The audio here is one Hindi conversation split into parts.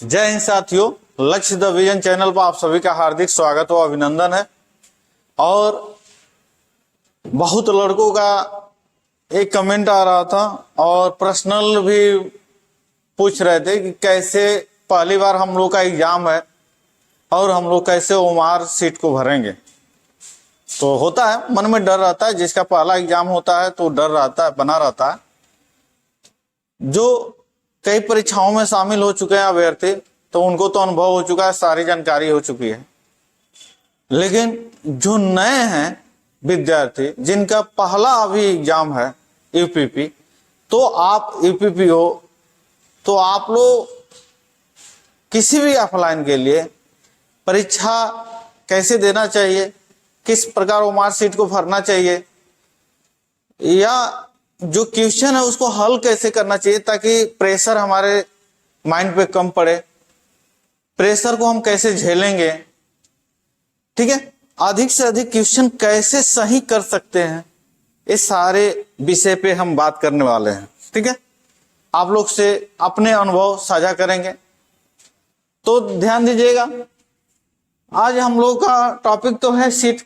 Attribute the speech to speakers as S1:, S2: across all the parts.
S1: जय हिंद साथियों, लक्ष्य द विजन चैनल पर आप सभी का हार्दिक स्वागत और अभिनंदन है। और बहुत लड़कों का एक कमेंट आ रहा था और पर्सनल भी पूछ रहे थे कि कैसे पहली बार हम लोग का एग्जाम है और हम लोग कैसे ओमार सीट को भरेंगे। तो होता है, मन में डर रहता है, जिसका पहला एग्जाम होता है तो डर रहता है, बना रहता है। जो कई परीक्षाओं में शामिल हो चुके हैं अभ्यर्थी, तो उनको तो अनुभव हो चुका है, सारी जानकारी हो चुकी है। लेकिन जो नए हैं विद्यार्थी, जिनका पहला अभी एग्जाम है यूपीपी, तो आप यूपीपी हो तो आप लोग किसी भी ऑफलाइन के लिए परीक्षा कैसे देना चाहिए, किस प्रकार वो मार्कशीट को भरना चाहिए, या जो क्वेश्चन है उसको हल कैसे करना चाहिए ताकि प्रेशर हमारे माइंड पे कम पड़े, प्रेशर को हम कैसे झेलेंगे, ठीक है, अधिक से अधिक क्वेश्चन कैसे सही कर सकते हैं, इस सारे विषय पे हम बात करने वाले हैं। ठीक है, आप लोग से अपने अनुभव साझा करेंगे, तो ध्यान दीजिएगा। आज हम लोग का टॉपिक तो है सीट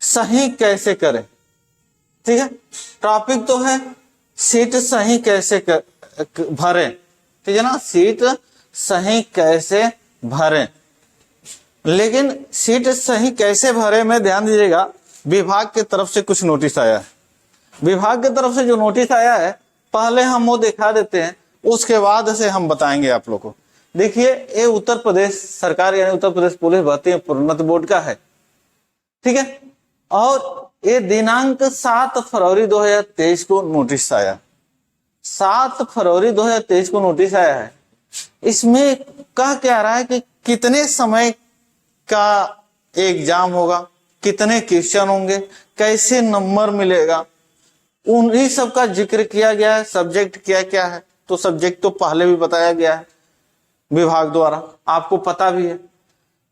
S1: सही कैसे करें। ठीक है, टॉपिक तो है सीट सही कैसे भरें। ठीक है ना, सीट सही कैसे भरें। लेकिन सीट सही कैसे भरे में ध्यान दीजिएगा, विभाग की तरफ से कुछ नोटिस आया है। विभाग की तरफ से जो नोटिस आया है, पहले हम वो दिखा देते हैं, उसके बाद से हम बताएंगे आप लोग को। देखिए, ये उत्तर प्रदेश सरकार यानी उत्तर प्रदेश पुलिस भर्ती एवं प्रोन्नति बोर्ड का है। ठीक है, और ये दिनांक 7 फरवरी 2023 को नोटिस आया। 7 फरवरी 2023 को नोटिस आया है। इसमें कह क्या रहा है कि कितने समय का एग्जाम होगा, कितने क्वेश्चन होंगे, कैसे नंबर मिलेगा, उन्हीं सब का जिक्र किया गया है। सब्जेक्ट क्या क्या है, तो सब्जेक्ट तो पहले भी बताया गया है विभाग द्वारा, आपको पता भी है।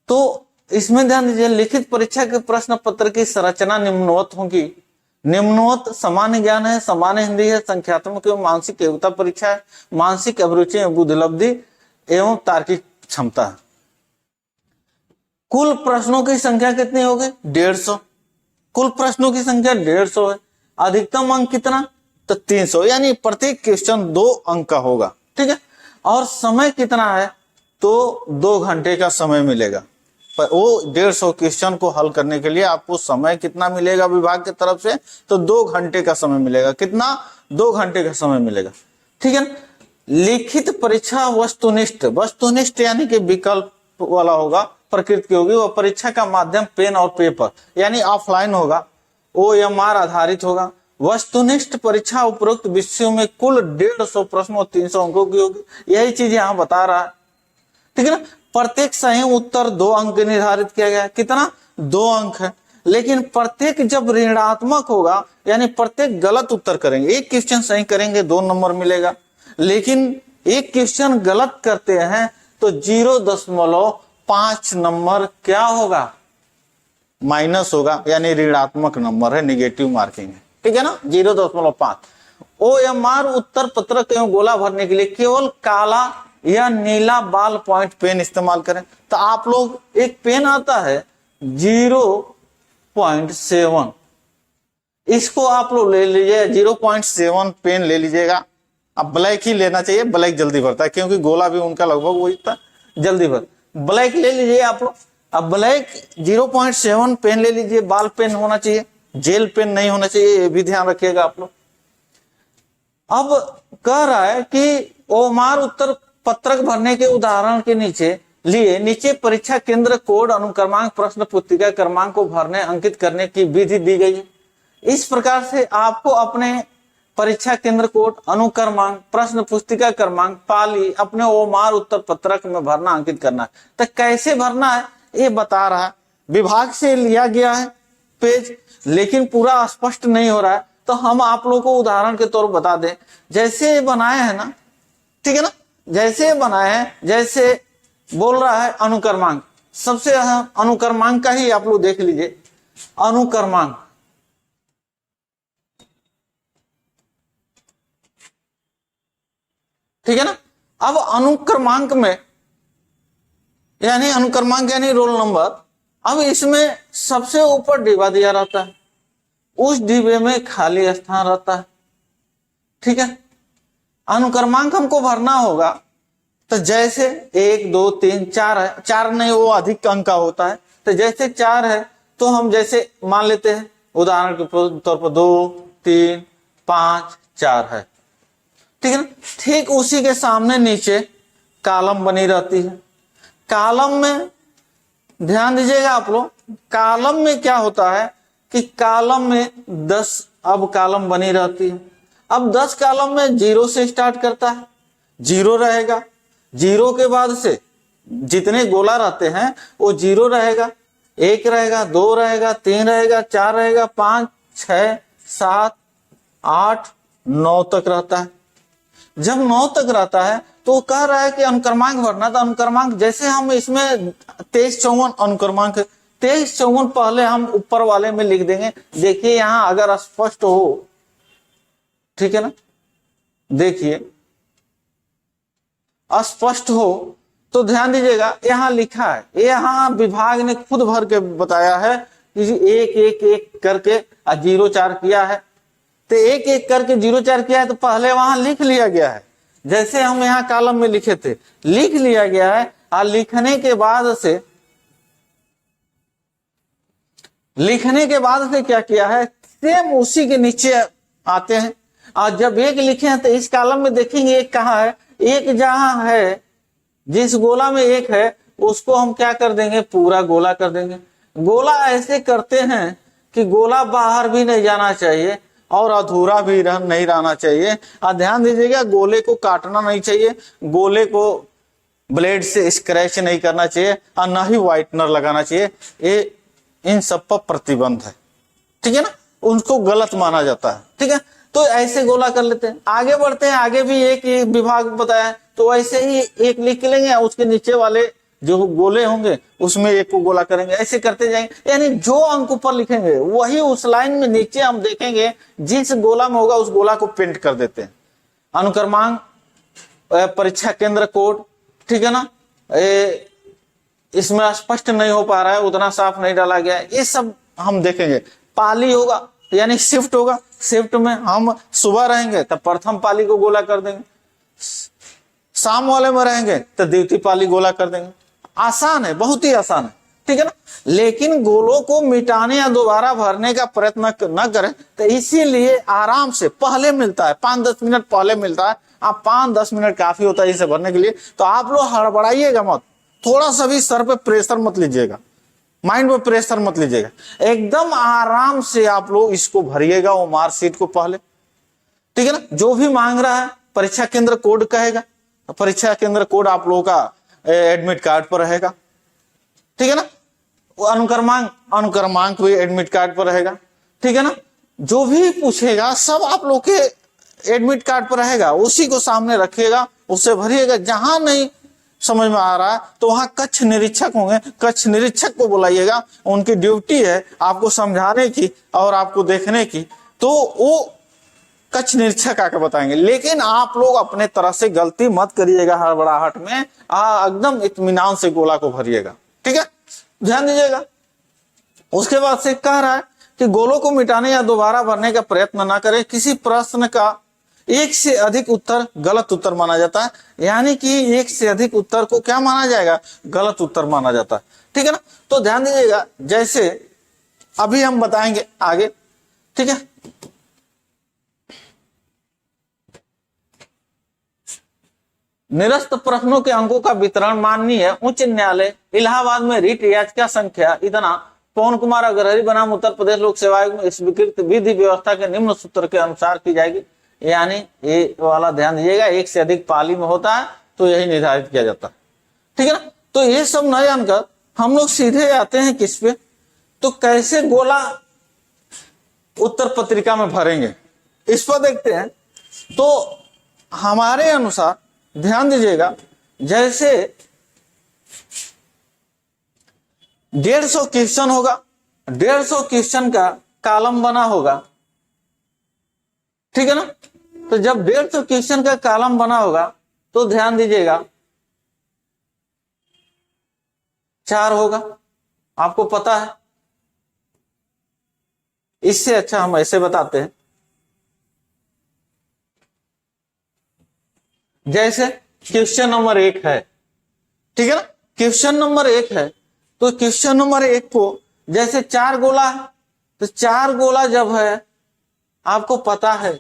S1: तो इसमें ध्यान दीजिए, लिखित परीक्षा के प्रश्न पत्र की संरचना निम्नवत होगी। निम्नवत सामान्य ज्ञान है, सामान्य हिंदी है, संख्यात्मक एवं मानसिक योग्यता परीक्षा है, मानसिक अभिरुचि एवं बुद्धिलब्धि एवं तार्किक क्षमता है। कुल प्रश्नों की संख्या कितनी होगी? 150। कुल प्रश्नों की संख्या 150 है। अधिकतम अंक कितना? तो 300, यानी प्रत्येक क्वेश्चन 2 अंक का होगा। ठीक है, और समय कितना है? तो 2 घंटे का समय मिलेगा। पर वो 150 क्वेश्चन को हल करने के लिए आपको समय कितना मिलेगा विभाग की तरफ से? तो 2 घंटे का समय मिलेगा। कितना? 2 घंटे का समय मिलेगा। ठीक है, लिखित परीक्षा वस्तुनिष्ठ, वस्तुनिष्ठ यानी कि विकल्प वाला होगा, प्रकृति की होगी। वह परीक्षा का माध्यम पेन और पेपर यानी ऑफलाइन होगा, OMR आधारित होगा। वस्तुनिष्ठ परीक्षा उपरोक्त विषयों में कुल 150 प्रश्न और 300 अंकों की होगी। यही चीज यहाँ बता रहा है। ठीक है ना, प्रत्येक सही उत्तर 2 अंक निर्धारित किया गया है। कितना? 2 अंक है। लेकिन प्रत्येक जब ऋणात्मक होगा, यानी प्रत्येक गलत उत्तर करेंगे, एक क्वेश्चन सही करेंगे 2 नंबर मिलेगा, लेकिन एक क्वेश्चन गलत करते हैं तो 0.5 नंबर क्या होगा? माइनस होगा, यानी ऋणात्मक नंबर है, निगेटिव मार्किंग है। ठीक है ना, 0.5। OMR उत्तर पत्रक एवं गोला भरने के लिए केवल काला या नीला बॉल पॉइंट पेन इस्तेमाल करें। तो आप लोग, एक पेन आता है 0.7, इसको आप लोग ले लीजिए। 0.7 पेन ले लीजिएगा। अब ब्लैक ही लेना चाहिए, ब्लैक जल्दी भरता है, क्योंकि गोला भी उनका लगभग वही था, जल्दी भर। ब्लैक ले लीजिए आप लोग। अब ब्लैक 0.7 पेन ले लीजिए, बॉल पेन होना चाहिए, जेल पेन नहीं होना चाहिए, ये भी ध्यान रखिएगा आप लोग। अब कह रहा है कि OMR उत्तर पत्रक भरने के उदाहरण के नीचे परीक्षा केंद्र कोड, अनुक्रमांक, प्रश्न पुस्तिका क्रमांक को भरने अंकित करने की विधि दी गई है। इस प्रकार से आपको अपने परीक्षा केंद्र कोड, अनुक्रमांक, प्रश्न पुस्तिका क्रमांक, पाली अपने OMR उत्तर पत्रक में भरना, अंकित करना है। तो कैसे भरना है ये बता रहा है। विभाग से लिया गया है पेज, लेकिन पूरा स्पष्ट नहीं हो रहा है, तो हम आप लोगों को उदाहरण के तौर बता दें। जैसे बनाए हैं ना, ठीक है ना, जैसे बनाए हैं, जैसे बोल रहा है अनुक्रमांक, सबसे अनुक्रमांक का ही आप लोग देख लीजिए। अनुक्रमांक, ठीक है ना। अब अनुक्रमांक में यानी अनुक्रमांक यानी रोल नंबर। अब इसमें सबसे ऊपर डिब्बा दिया रहता है, उस डिब्बे में खाली स्थान रहता है। ठीक है, अनुक्रमांक हमको भरना होगा, तो जैसे 1 2 3 4 है, 4 नहीं वो अधिक अंक का होता है, तो जैसे 4 है तो हम जैसे मान लेते हैं उदाहरण के तौर पर 2 3 5 4 है। ठीक है ना, ठीक उसी के सामने नीचे कॉलम बनी रहती है। कॉलम में ध्यान दीजिएगा आप लोग, कॉलम में क्या होता है कि कॉलम में 10 अब कॉलम बनी रहती है। अब 10 कॉलम में 0 से स्टार्ट करता है, 0 रहेगा, 0 के बाद से जितने गोला रहते हैं वो 0 रहेगा, 1 रहेगा, 2 रहेगा, 3 रहेगा, 4 रहेगा, 5 6 7 8 9 तक रहता है। जब 9 तक रहता है तो कह रहा है कि अनुक्रमांक भरना, तो अनुक्रमांक जैसे हम इसमें 23 54 अनुक्रमांक 23 54 पहले हम ऊपर वाले में लिख देंगे। देखिए यहां अगर स्पष्ट हो, ठीक है ना, देखिए अस्पष्ट हो तो ध्यान दीजिएगा यहां लिखा है, यहां विभाग ने खुद भर के बताया है कि 1 1 1 करके 0 4 किया है, तो 1 1 करके 0 4 किया है, तो पहले वहां लिख लिया गया है। जैसे हम यहाँ कॉलम में लिखे थे, लिख लिया गया है, और लिखने के बाद से क्या किया है, सेम उसी के नीचे आते हैं। और जब 1 लिखे हैं तो इस कॉलम में देखेंगे 1 कहाँ है, 1 जहां है, जिस गोला में 1 है उसको हम क्या कर देंगे, पूरा गोला कर देंगे। गोला ऐसे करते हैं कि गोला बाहर भी नहीं जाना चाहिए और अधूरा भी नहीं रहना चाहिए। और ध्यान दीजिएगा गोले को काटना नहीं चाहिए, गोले को ब्लेड से स्क्रैच नहीं करना चाहिए, और न ही व्हाइटनर लगाना चाहिए। ये इन सब पर प्रतिबंध है, ठीक है ना, उनको गलत माना जाता है। ठीक है, तो ऐसे गोला कर लेते हैं। आगे बढ़ते हैं, आगे भी एक विभाग बताया है, तो ऐसे ही 1 लिख लेंगे, उसके नीचे वाले जो गोले होंगे उसमें 1 को गोला करेंगे, ऐसे करते जाएंगे। यानी जो अंक ऊपर लिखेंगे वही उस लाइन में नीचे हम देखेंगे जिस गोला में होगा उस गोला को पेंट कर देते हैं। अनुक्रमांक, परीक्षा केंद्र कोड, ठीक है ना, इसमें स्पष्ट नहीं हो पा रहा है, उतना साफ नहीं डाला गया है, ये सब हम देखेंगे। पाली होगा यानी शिफ्ट होगा, शिफ्ट में हम सुबह रहेंगे तब प्रथम पाली को गोला कर देंगे, शाम वाले में रहेंगे तो द्वितीय पाली गोला कर देंगे। आसान है, बहुत ही आसान है, ठीक है ना। लेकिन गोलों को मिटाने या दोबारा भरने का प्रयत्न न करें, तो इसीलिए आराम से पहले मिलता है, 5-10 मिनट पहले मिलता है। आप 5-10 मिनट काफी होता है इसे भरने के लिए। तो आप लोग हड़बड़ाइएगा मत, थोड़ा सा भी सर पे प्रेशर मत लीजिएगा, माइंड पे प्रेशर मत लीजिएगा, एकदम आराम से आप लोग इसको भरिएगा वो मार्कशीट को पहले, ठीक है ना। जो भी मांग रहा है परीक्षा केंद्र कोड कहेगा, परीक्षा केंद्र कोड आप लोगों का एडमिट कार्ड पर रहेगा, ठीक है ना। अनुक्रमांक भी एडमिट कार्ड पर रहेगा, ठीक है ना। जो भी पूछेगा सब आप लोग के एडमिट कार्ड पर रहेगा, उसी को सामने रखिएगा, उससे भरिएगा। जहां नहीं समझ में आ रहा है तो वहां कक्ष निरीक्षक होंगे, कक्ष निरीक्षक को बुलाइएगा, उनकी ड्यूटी है आपको समझाने की और आपको देखने की, तो वो कक्ष निरीक्षक आकर बताएंगे। लेकिन आप लोग अपने तरह से गलती मत करिएगा, हड़बड़ाहट में एकदम इत्मीनान से गोला को भरिएगा, ठीक है, ध्यान दीजिएगा। उसके बाद से कह रहा है कि गोलों को मिटाने या दोबारा भरने का प्रयत्न ना करें। किसी प्रश्न का 1 से अधिक उत्तर गलत उत्तर माना जाता है, यानी कि 1 से अधिक उत्तर को क्या माना जाएगा, गलत उत्तर माना जाता है, ठीक है ना। तो ध्यान दीजिएगा, जैसे अभी हम बताएंगे आगे, ठीक है। निरस्त प्रश्नों के अंकों का वितरण माननीय उच्च न्यायालय इलाहाबाद में रिट याचिका संख्या इतना पवन कुमार अग्रहरी बनाम उत्तर प्रदेश लोक सेवा आयोग में स्वीकृत विधि व्यवस्था के निम्न सूत्र के अनुसार की जाएगी। यानी ये वाला ध्यान दीजिएगा, 1 से अधिक पाली में होता है तो यही निर्धारित किया जाता है, ठीक है ना। तो ये सब न जानकर हम लोग सीधे आते हैं किस पे, तो कैसे गोला उत्तर पत्रिका में भरेंगे इस पर देखते हैं। तो हमारे अनुसार ध्यान दीजिएगा, जैसे 150 क्वेश्चन होगा, 150 क्वेश्चन का कॉलम बना होगा, ठीक है ना। तो जब 150 क्वेश्चन का कॉलम बना होगा तो ध्यान दीजिएगा 4 होगा, आपको पता है। इससे अच्छा हम ऐसे बताते हैं, जैसे क्वेश्चन नंबर 1 है, ठीक है ना। क्वेश्चन नंबर 1 है, तो क्वेश्चन नंबर 1 को जैसे 4 गोला है, तो 4 गोला जब है आपको पता है,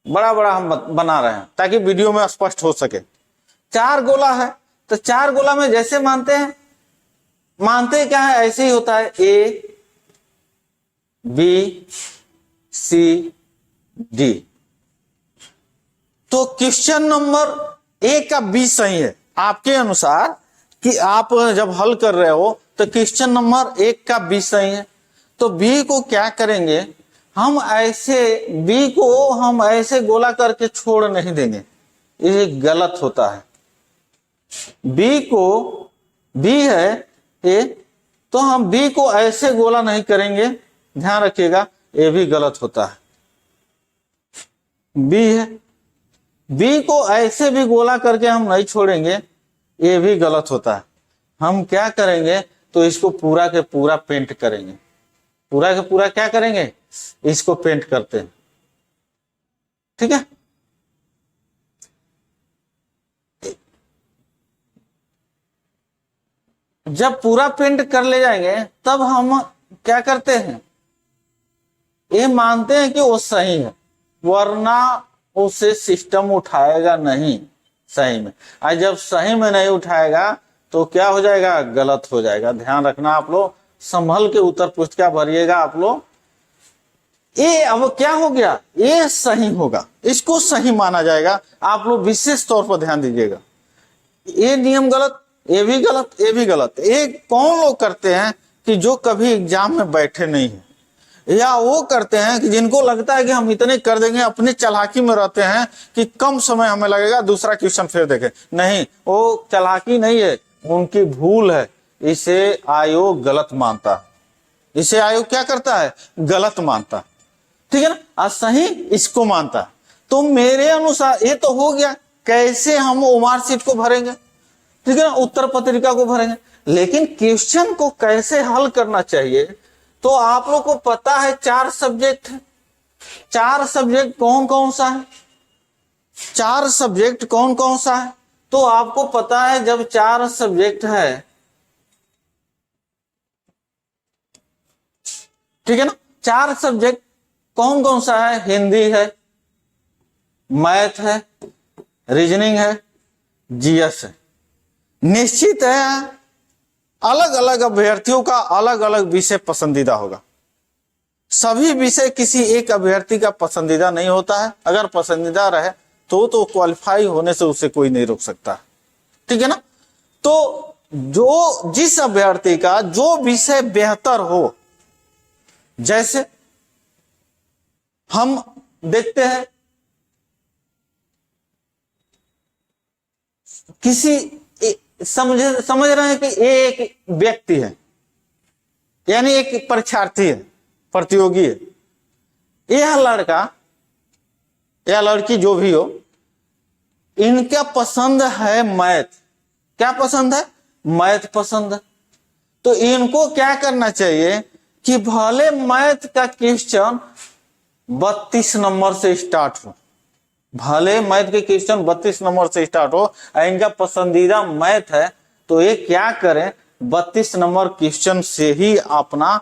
S1: बड़ा बड़ा हम बना रहे हैं ताकि वीडियो में स्पष्ट हो सके। 4 गोला है, तो 4 गोला में जैसे मानते क्या है, ऐसे ही होता है, ए बी सी डी। तो क्वेश्चन नंबर 1 का बी सही है आपके अनुसार, कि आप जब हल कर रहे हो तो क्वेश्चन नंबर 1 का बी सही है। तो बी को क्या करेंगे, हम ऐसे गोला करके छोड़ नहीं देंगे, ये गलत होता है। बी है ए, तो हम बी को ऐसे गोला नहीं करेंगे, ध्यान रखिएगा, ये भी गलत होता है। बी है, बी को ऐसे भी गोला करके हम नहीं छोड़ेंगे, ये भी गलत होता है। हम क्या करेंगे, तो इसको पूरा के पूरा पेंट करेंगे, पूरा के पूरा क्या करेंगे, इसको पेंट करते हैं, ठीक है। जब पूरा पेंट कर ले जाएंगे तब हम क्या करते हैं, ये मानते हैं कि वो सही है, वरना उसे सिस्टम उठाएगा नहीं सही में। आज जब सही में नहीं उठाएगा तो क्या हो जाएगा, गलत हो जाएगा। ध्यान रखना, आप लोग संभल के उत्तर पुस्तिका भरिएगा आप लोग। ये अब क्या हो गया, ये सही होगा, इसको सही माना जाएगा। आप लोग विशेष तौर पर ध्यान दीजिएगा, ये नियम गलत, ये भी गलत, ये भी गलत। ये कौन लोग करते हैं कि जो कभी एग्जाम में बैठे नहीं है, या वो करते हैं कि जिनको लगता है कि हम इतने कर देंगे, अपने चालाकी में रहते हैं कि कम समय हमें लगेगा, दूसरा क्वेश्चन फिर देखें। नहीं, वो चालाकी नहीं है, उनकी भूल है। इसे आयोग गलत मानता है, इसे आयोग क्या करता है, गलत मानता, ठीक है ना, और सही इसको मानता। तो मेरे अनुसार ये तो हो गया कैसे हम ओमार सीट को भरेंगे, ठीक है ना, उत्तर पत्रिका को भरेंगे। लेकिन क्वेश्चन को कैसे हल करना चाहिए, तो आप लोग को पता है 4 सब्जेक्ट है। 4 सब्जेक्ट कौन कौन सा है, 4 सब्जेक्ट कौन कौन सा है, तो आपको पता है जब 4 सब्जेक्ट है, ठीक है ना। 4 सब्जेक्ट कौन कौन सा है, हिंदी है, मैथ है, रीजनिंग है, जीएस है। निश्चित है अलग अलग अभ्यर्थियों का अलग अलग विषय पसंदीदा होगा, सभी विषय किसी एक अभ्यर्थी का पसंदीदा नहीं होता है। अगर पसंदीदा रहे तो क्वालिफाई होने से उसे कोई नहीं रोक सकता, ठीक है ना। तो जो जिस अभ्यर्थी का जो विषय बेहतर हो, जैसे हम देखते हैं किसी समझ रहे हैं कि ये एक व्यक्ति है, यानी एक परीक्षार्थी है, प्रतियोगी है। यह लड़का या लड़की जो भी हो, इनका पसंद है मैथ। क्या पसंद है, मैथ पसंद है। तो इनको क्या करना चाहिए कि भले मैथ का क्वेश्चन 32 नंबर से स्टार्ट हो, भले मैथ के क्वेश्चन 32 नंबर से स्टार्ट हो, इनका पसंदीदा मैथ है, तो ये क्या करें, 32 नंबर क्वेश्चन से ही अपना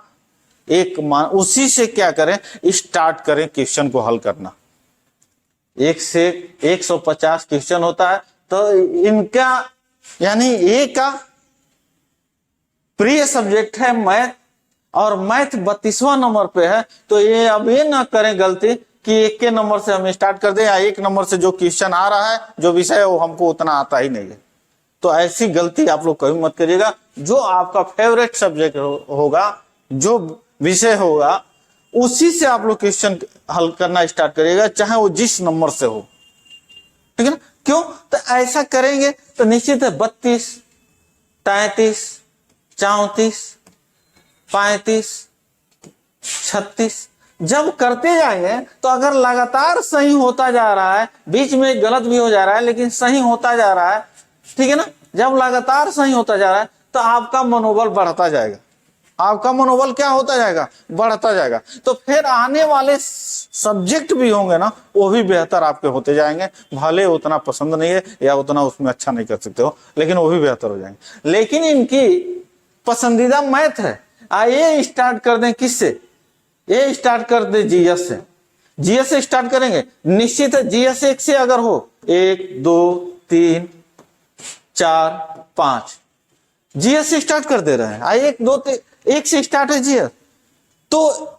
S1: उसी से क्या करें, स्टार्ट करें क्वेश्चन को हल करना। 1 से 150 क्वेश्चन होता है, तो इनका यानी ये का प्रिय सब्जेक्ट है मैथ, और मैथ 32वां नंबर पे है। तो ये अब ये ना करें गलती कि 1 के नंबर से हम स्टार्ट कर दें, या 1 नंबर से जो क्वेश्चन आ रहा है, जो विषय है, वो हमको उतना आता ही नहीं है। तो ऐसी गलती आप लोग कभी मत करिएगा। जो आपका फेवरेट सब्जेक्ट होगा, जो विषय होगा, उसी से आप लोग क्वेश्चन हल करना स्टार्ट करिएगा, चाहे वो जिस नंबर से हो, ठीक है ना। क्यों, तो ऐसा करेंगे तो निश्चित है 32, 33, 34, 35, 36, जब करते जाएंगे तो अगर लगातार सही होता जा रहा है, बीच में गलत भी हो जा रहा है लेकिन सही होता जा रहा है, ठीक है ना, जब लगातार सही होता जा रहा है तो आपका मनोबल बढ़ता जाएगा, आपका मनोबल क्या होता जाएगा, बढ़ता जाएगा। तो फिर आने वाले सब्जेक्ट भी होंगे ना, वो भी बेहतर आपके होते जाएंगे। भले उतना पसंद नहीं है या उतना उसमें अच्छा नहीं कर सकते हो, लेकिन वो भी बेहतर हो जाएंगे। लेकिन इनकी पसंदीदा मैथ है। आइए स्टार्ट कर दें किससे, ये स्टार्ट कर दे जीएस से। जीएस से स्टार्ट करेंगे, निश्चित है जीएस एक से अगर हो, 1 2 3 4 5, जीएस से स्टार्ट कर दे रहे हैं। आइए 1 2 3 1 से स्टार्ट है जीएस, तो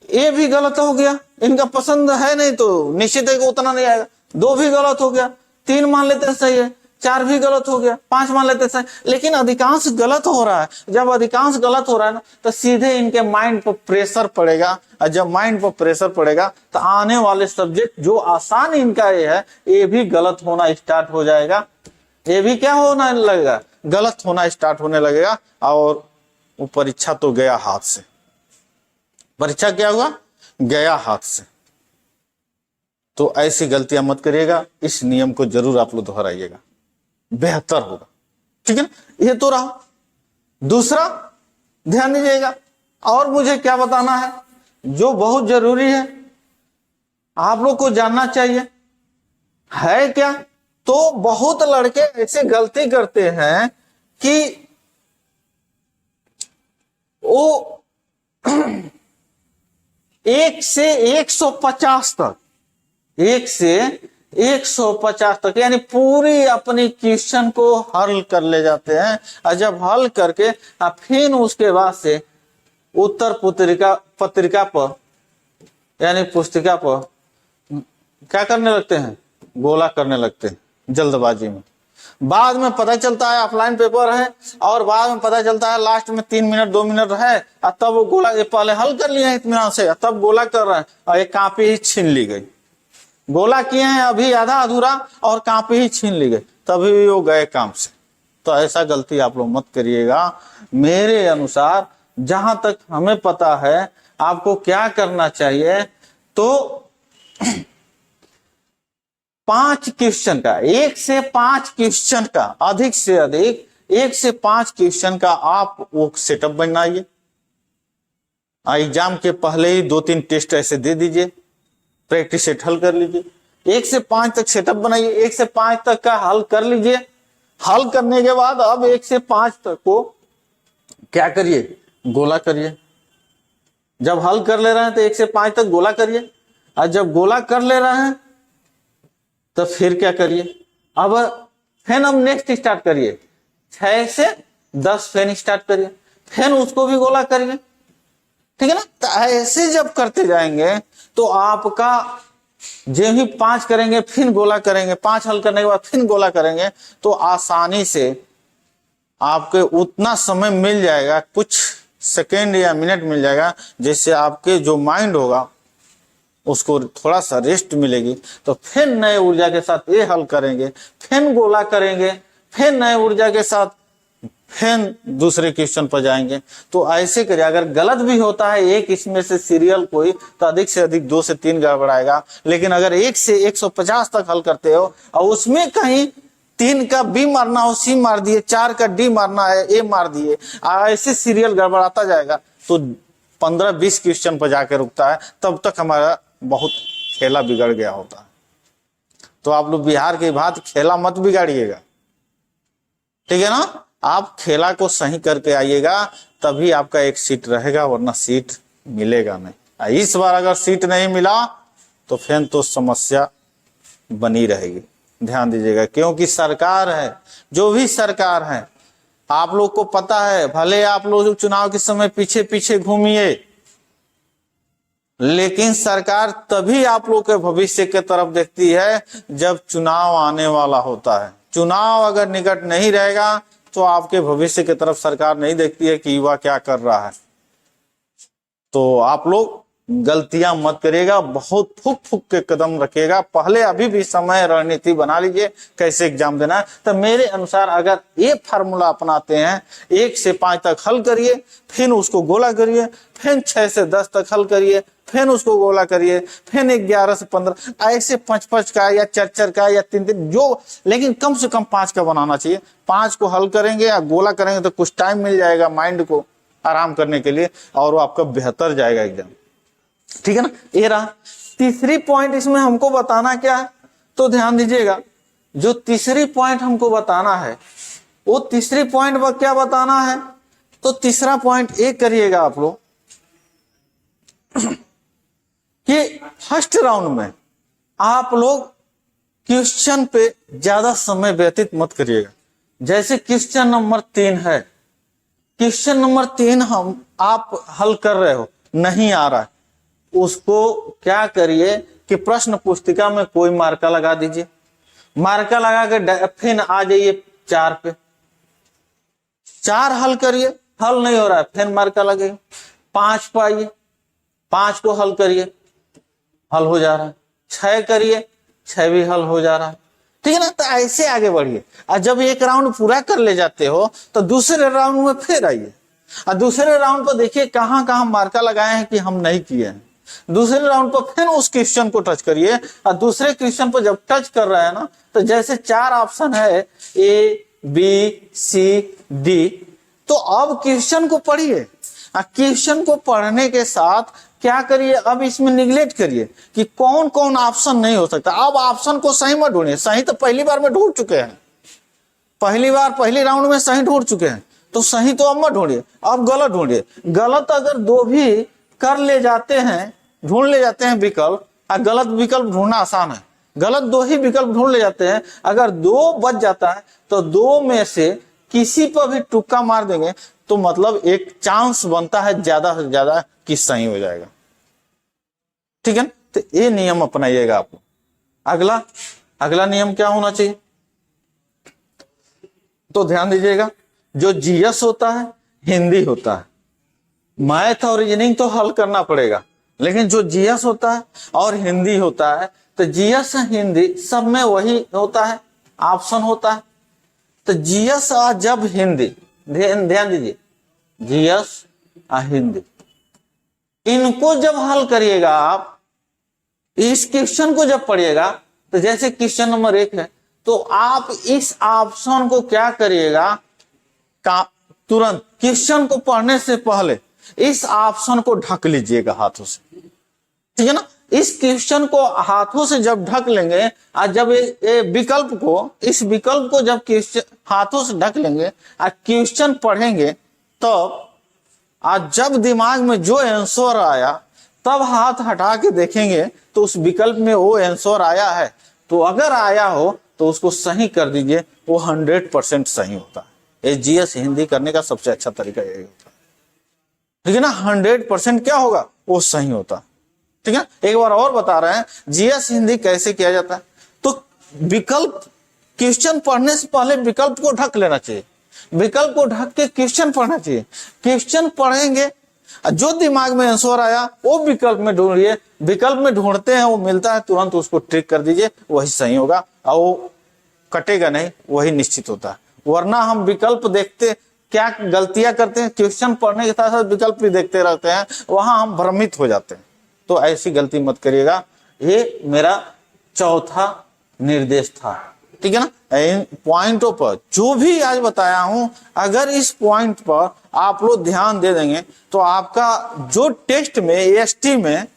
S1: ये भी गलत हो गया, इनका पसंद है नहीं तो निश्चित है कि उतना नहीं आएगा। 2 भी गलत हो गया, 3 मान लेते हैं सही है, 4 भी गलत हो गया, 5 मान लेते हैं सही। लेकिन अधिकांश गलत हो रहा है। जब अधिकांश गलत हो रहा है ना, तो सीधे इनके माइंड पर प्रेशर पड़ेगा, और जब माइंड पर प्रेशर पड़ेगा तो आने वाले सब्जेक्ट जो आसान इनका ये है, ये भी गलत होना स्टार्ट हो जाएगा। ये भी क्या होना लगेगा, गलत होना स्टार्ट होने लगेगा। और वो परीक्षा तो गया हाथ से, परीक्षा क्या हुआ, गया हाथ से। तो ऐसी गलतियां मत करिएगा, इस नियम को जरूर आप लोग दोहराइएगा, बेहतर होगा, ठीक है ना। ये तो रहा। दूसरा ध्यान दीजिएगा, और मुझे क्या बताना है जो बहुत जरूरी है, आप लोग को जानना चाहिए, है क्या। तो बहुत लड़के ऐसे गलती करते हैं कि वो 1 से 150 तक, 1 से 150 तक यानी पूरी अपनी क्वेश्चन को हल कर ले जाते हैं। और जब हल करके फिर उसके बाद से उत्तर पत्रिका पर यानी पुस्तिका पर क्या करने लगते हैं, गोला करने लगते हैं जल्दबाजी में। बाद में पता चलता है ऑफलाइन पेपर है, और बाद में पता चलता है लास्ट में 3 मिनट 2 मिनट है, और तब वो गोला पहले हल कर लिया है इत्मीनान से, तब गोला कर रहे हैं और एक कॉपी ही छीन ली गई। गोला किए हैं अभी आधा अधूरा और कॉपी ही छीन ली गई, तभी वो गए काम से। तो ऐसा गलती आप लोग मत करिएगा। मेरे अनुसार जहां तक हमें पता है आपको क्या करना चाहिए, तो 5 क्वेश्चन का, 1 से 5 क्वेश्चन का, अधिक से अधिक 1 से 5 क्वेश्चन का आप वो सेटअप बनाइए। एग्जाम के पहले ही 2-3 टेस्ट ऐसे दे दीजिए, प्रैक्टिस सेट हल कर लीजिए। 1 से 5 तक सेटअप बनाइए, 1 से 5 तक का हल कर लीजिए। हल करने के बाद अब 1 से 5 तक को क्या करिए, गोला करिए। जब हल कर ले रहे हैं तो 1 से 5 तक गोला करिए, और जब गोला कर ले रहे हैं तो फिर क्या करिए, अब फिर हम नेक्स्ट स्टार्ट करिए, 6 से 10 फिर स्टार्ट करिए, फिर उसको भी गोला करिए, ठीक है ना। तो ऐसे जब करते जाएंगे तो आपका जब ही 5 करेंगे फिर गोला करेंगे, 5 हल करने के बाद फिर गोला करेंगे, तो आसानी से आपके उतना समय मिल जाएगा, कुछ सेकेंड या मिनट मिल जाएगा, जिससे आपके जो माइंड होगा उसको थोड़ा सा रेस्ट मिलेगी। तो फिर नए ऊर्जा के साथ ये हल करेंगे, फिर गोला करेंगे, फिर नए ऊर्जा के साथ फिर दूसरे क्वेश्चन पर जाएंगे। तो ऐसे करिए। अगर गलत भी होता है एक इसमें से सीरियल कोई, तो अधिक से अधिक 2 से 3 गड़बड़ाएगा। लेकिन अगर 1 से 150 तक हल करते हो और उसमें कहीं 3 का बी मारना हो सी मार दिए, 4 का डी मारना है ए मार दिए, ऐसे सीरियल गड़बड़ाता जाएगा तो 15-20 क्वेश्चन पर जाकर रुकता है। तब तक हमारा बहुत खेला बिगड़ गया होता है। तो आप लोग बिहार की बात खेला मत बिगाड़िएगा, ठीक है ना। आप खेला को सही करके आइएगा, तभी आपका एक सीट रहेगा, वरना सीट मिलेगा नहीं। इस बार अगर सीट नहीं मिला तो फिर तो समस्या बनी रहेगी। ध्यान दीजिएगा, क्योंकि सरकार है, जो भी सरकार है, आप लोग को पता है, भले आप लोग चुनाव के समय पीछे पीछे घूमिए, लेकिन सरकार तभी आप लोग के भविष्य के तरफ देखती है जब चुनाव आने वाला होता है। चुनाव अगर निकट नहीं रहेगा तो आपके भविष्य की तरफ सरकार नहीं देखती है कि युवा क्या कर रहा है। तो आप लोग गलतियां मत करिएगा, बहुत फुक फुक के कदम रखिएगा। पहले अभी भी समय रणनीति बना लीजिए कैसे एग्जाम देना है। तो मेरे अनुसार अगर ये फार्मूला अपनाते हैं, 1 से 5 तक हल करिए, फिर उसको गोला करिए, फिर 6 से 10 तक हल करिए, फिर उसको गोला करिए, फिर 11 से 15, ऐसे 5-5 का या 4-4 का या 3-3 जो, लेकिन कम से कम 5 का बनाना चाहिए। 5 को हल करेंगे या गोला करेंगे तो कुछ टाइम मिल जाएगा माइंड को आराम करने के लिए, और वो आपका बेहतर जाएगा एग्जाम। ठीक है ना। ये रहा तीसरी पॉइंट। इसमें हमको बताना क्या है, तो ध्यान दीजिएगा, जो तीसरी पॉइंट हमको बताना है, वो तीसरी पॉइंट पर क्या बताना है, तो तीसरा पॉइंट एक करिएगा आप लोग कि फर्स्ट राउंड में आप लोग क्वेश्चन पे ज्यादा समय व्यतीत मत करिएगा। जैसे क्वेश्चन नंबर 3 है, क्वेश्चन नंबर 3 आप हल कर रहे हो, नहीं आ रहा है, उसको क्या करिए कि प्रश्न पुस्तिका में कोई मार्का लगा दीजिए। मार्का लगा के फिर आ जाइए 4 पे, 4 हल करिए, हल नहीं हो रहा है फिर मार्का लगेगा। 5 पे आइए, 5 को हल करिए, हल हो जा रहा है। 6 करिए, 6 भी हल हो जा रहा है। ठीक है ना। तो ऐसे आगे बढ़िए, और जब एक राउंड पूरा कर ले जाते हो तो दूसरे राउंड में फिर आइए, और दूसरे राउंड पर देखिए कहां कहां मार्का लगाए हैं कि हम नहीं किए हैं। दूसरे राउंड पर फिर उस क्वेश्चन को टच करिए, और दूसरे क्वेश्चन पर जब टच कर रहे हैं ना, तो जैसे 4 ऑप्शन है A, B, C, D, तो अब क्वेश्चन को पढ़िए। क्वेश्चन को पढ़ने के साथ क्या करिए, अब इसमें निगलेक्ट करिए कि कौन कौन ऑप्शन नहीं हो सकता। अब ऑप्शन को सही मत ढूंढिए, सही तो पहली बार में ढूंढ चुके हैं, पहली राउंड में सही ढूंढ चुके हैं, तो सही तो अब मत ढूंढिए, अब गलत ढूंढिए। गलत अगर 2 भी कर ले जाते हैं, ढूंढ ले जाते हैं विकल्प, गलत विकल्प ढूंढना आसान है, गलत 2 ही विकल्प ढूंढ ले जाते हैं, अगर 2 बच जाता है तो 2 में से किसी पर भी तुक्का मार देंगे तो मतलब एक चांस बनता है ज्यादा से ज्यादा कि सही हो जाएगा। ठीक है ना। तो ये नियम अपनाइएगा आप। अगला नियम क्या होना चाहिए, तो ध्यान दीजिएगा, जो जीएस होता है, हिंदी होता है, मैथ और रीजनिंग तो हल करना पड़ेगा, लेकिन जो जीएस होता है और हिंदी होता है, तो जीएस हिंदी सब में वही होता है, ऑप्शन होता है। तो जीएस और जब हिंदी, ध्यान दीजिए, जीएस और हिंदी, इनको जब हल करिएगा आप, इस क्वेश्चन को जब पढ़िएगा, तो जैसे क्वेश्चन नंबर 1 है, तो आप इस ऑप्शन को क्या करिएगा, तुरंत क्वेश्चन को पढ़ने से पहले इस ऑप्शन को ढक लीजिएगा हाथों से। ठीक है ना। इस क्वेश्चन को हाथों से जब ढक लेंगे, और जब इस विकल्प को जब क्वेश्चन हाथों से ढक लेंगे और क्वेश्चन पढ़ेंगे, तब आज जब दिमाग में जो आंसर आया, तब हाथ हटा के देखेंगे तो उस विकल्प में वो आंसर आया है, तो अगर आया हो तो उसको सही कर दीजिए, वो 100% सही होता है। जीएस हिंदी करने का सबसे अच्छा तरीका यही होता है। ठीक है ना। 100% क्या होगा, वो सही होता है। ठीक है। एक बार और बता रहे हैं जीएस हिंदी कैसे किया जाता है। तो विकल्प, क्वेश्चन पढ़ने से पहले विकल्प को ढक लेना चाहिए, विकल्प को ढक के क्वेश्चन पढ़ना चाहिए। क्वेश्चन पढ़ेंगे, जो दिमाग में आंसर आया वो विकल्प में ढूंढिए, विकल्प में ढूंढते हैं, वो मिलता है, तुरंत उसको ट्रिक कर दीजिए, वही सही होगा, और वो कटेगा नहीं, वही निश्चित होता है। वरना हम विकल्प देखते क्या गलतियां करते हैं, क्वेश्चन पढ़ने के साथ साथ विकल्प भी देखते रहते हैं, वहां हम भ्रमित हो जाते हैं। तो ऐसी गलती मत करिएगा। ये मेरा चौथा निर्देश था। ठीक है ना। इन पॉइंटों पर जो भी आज बताया हूं, अगर इस पॉइंट पर आप लोग ध्यान दे देंगे तो आपका जो टेस्ट में, एएसटी में,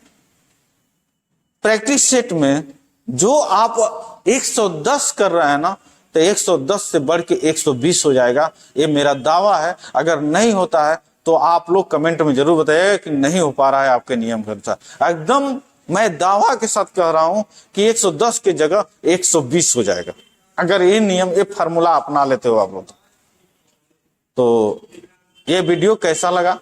S1: प्रैक्टिस सेट में जो आप 110 कर रहे हैं ना, तो 110 से बढ़ के 120 हो जाएगा, ये मेरा दावा है। अगर नहीं होता है तो आप लोग कमेंट में जरूर बताइएगा कि नहीं हो पा रहा है आपके नियम के अनुसार। एकदम मैं दावा के साथ कह रहा हूं कि 110 की जगह 120 हो जाएगा, अगर ये नियम, ये फार्मूला अपना लेते हो आप लोग। तो ये वीडियो कैसा लगा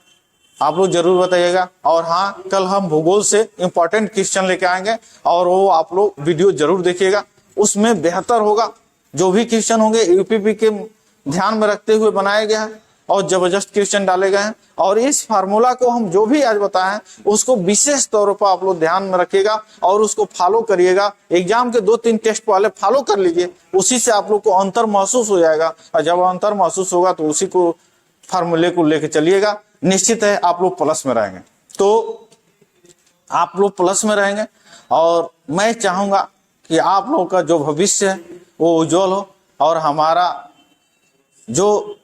S1: आप लोग जरूर बताइएगा। और हाँ, कल हम भूगोल से इंपॉर्टेंट क्वेश्चन लेके आएंगे, और वो आप लोग वीडियो जरूर देखिएगा, उसमें बेहतर होगा। जो भी क्वेश्चन होंगे यूपीपी के ध्यान में रखते हुए बनाया गया है, और जबरदस्त क्वेश्चन डाले गए हैं। और इस फार्मूला को हम जो भी आज बताएं उसको विशेष तौर पर आप लोग ध्यान में रखिएगा और उसको फॉलो करिएगा। एग्जाम के 2-3 टेस्ट पहले फॉलो कर लीजिए, उसी से आप लोग को अंतर महसूस हो जाएगा। और जब अंतर महसूस होगा तो उसी को फार्मूले को लेके चलिएगा, निश्चित है आप लोग प्लस में रहेंगे। तो आप लोग प्लस में रहेंगे और मैं चाहूंगा कि आप लोगों का जो भविष्य है वो उज्जवल हो और हमारा जो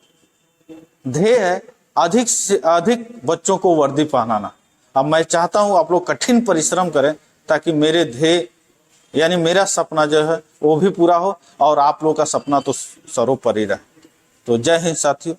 S1: ध्येय है अधिक से अधिक बच्चों को वर्दी पहनाना। अब मैं चाहता हूं आप लोग कठिन परिश्रम करें ताकि मेरे ध्येय यानी मेरा सपना जो है वो भी पूरा हो और आप लोग का सपना तो सर्वोपरि रहे। तो जय हिंद साथियों।